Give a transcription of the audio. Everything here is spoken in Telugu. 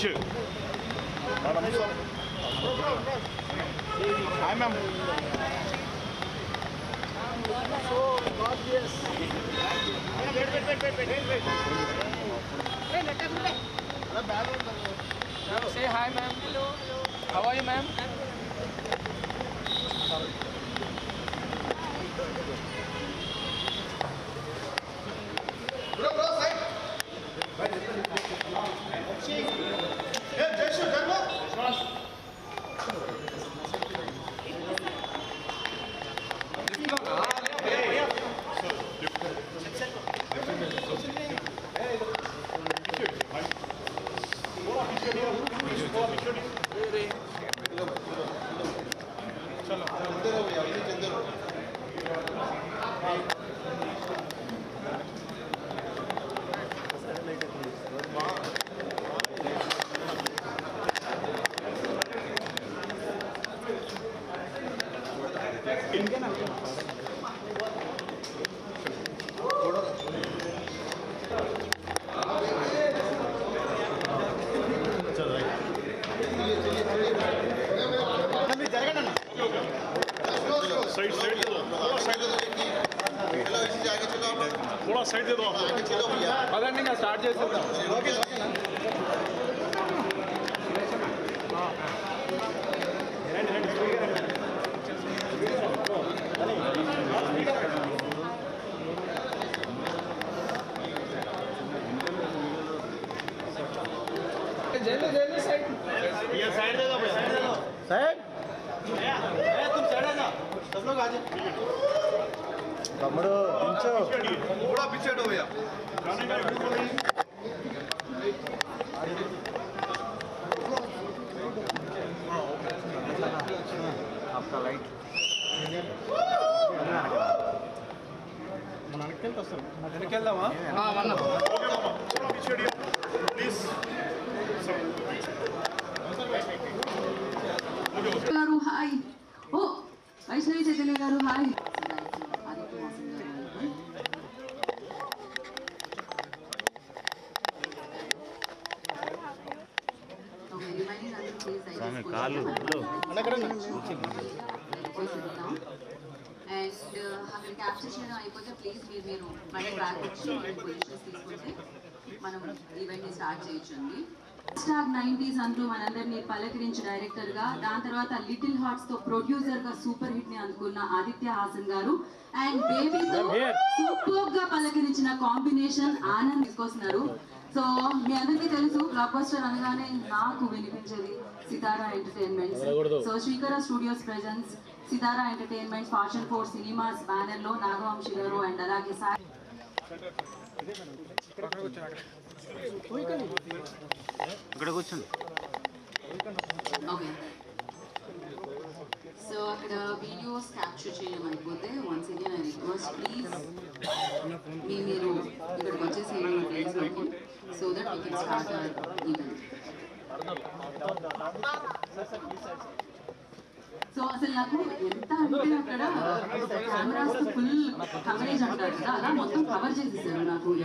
Abhishek. Hi, ma'am. So, God bless. Wait. Say hi, ma'am. Hello. How are you, ma'am? Bro, side. Hey, Jeshu, Dharma. थोड़ा साइड दे दो अगर नहीं स्टार्ट చేసేద్దాం ఓకే जल्दी साइड ये साइड दे दो साइड ए तुम साइड आ जाओ सब लोग आ जाओ तमड़ो पिंचो थोड़ा पीछे हटो भैया गाने का वीडियो नहीं आपका लाइट మన వెనకెళ్తా వస్తాం వెనకెళ్దామా ఓకే మామ थोड़ा पीछे हटिए प्लीज గారు హాయ్ ఓ వైష్ణవి చైతన్య గారు హాయ్ అండ్ అక్కడ క్యాప్చర్ చేయడం అయిపోతే ప్లీజ్ మీరు మళ్ళీ బ్యాక్ వచ్చి పొజిషన్స్ తీసుకుంటే మనం ఈవెంట్ని స్టార్ట్ చేయొచ్చండి. #90s అంటూ మనందరినీ పలకరించి డైరెక్టర్గా, దాని తర్వాత లిటిల్ హార్ట్స్తో ప్రొడ్యూసర్గా సూపర్ హిట్ని అందుకున్న ఆదిత్య హాసన్ గారు అండ్ బేబీతో సూపర్గా పలకరించిన కాంబినేషన్ ఆనంద్ తీసుకొస్తున్నారు. సో మీ అందరికీ తెలుసు బ్లాక్ బస్టర్ అనగానే నాకు వినిపించేది Sitara entertainments. So Srikara studios presents Sitara entertainments fashion four cinemas banner లో నాగవంశీ గారు అండ్ అలాగే సో అక్కడ వీడియోస్ క్యాప్చర్ చేయడం అయిపోతే once again I request please మీరు ఇక్కడికి వచ్చేసేయండి ప్లేస్లోకి so that we can start our event. So అసలు నాకు ఎంత అంటే అక్కడ కెమెరాస్ ఫుల్ కవరేజ్ అంటారు కదా అలా మొత్తం కవర్ చేసేసారు నాకు.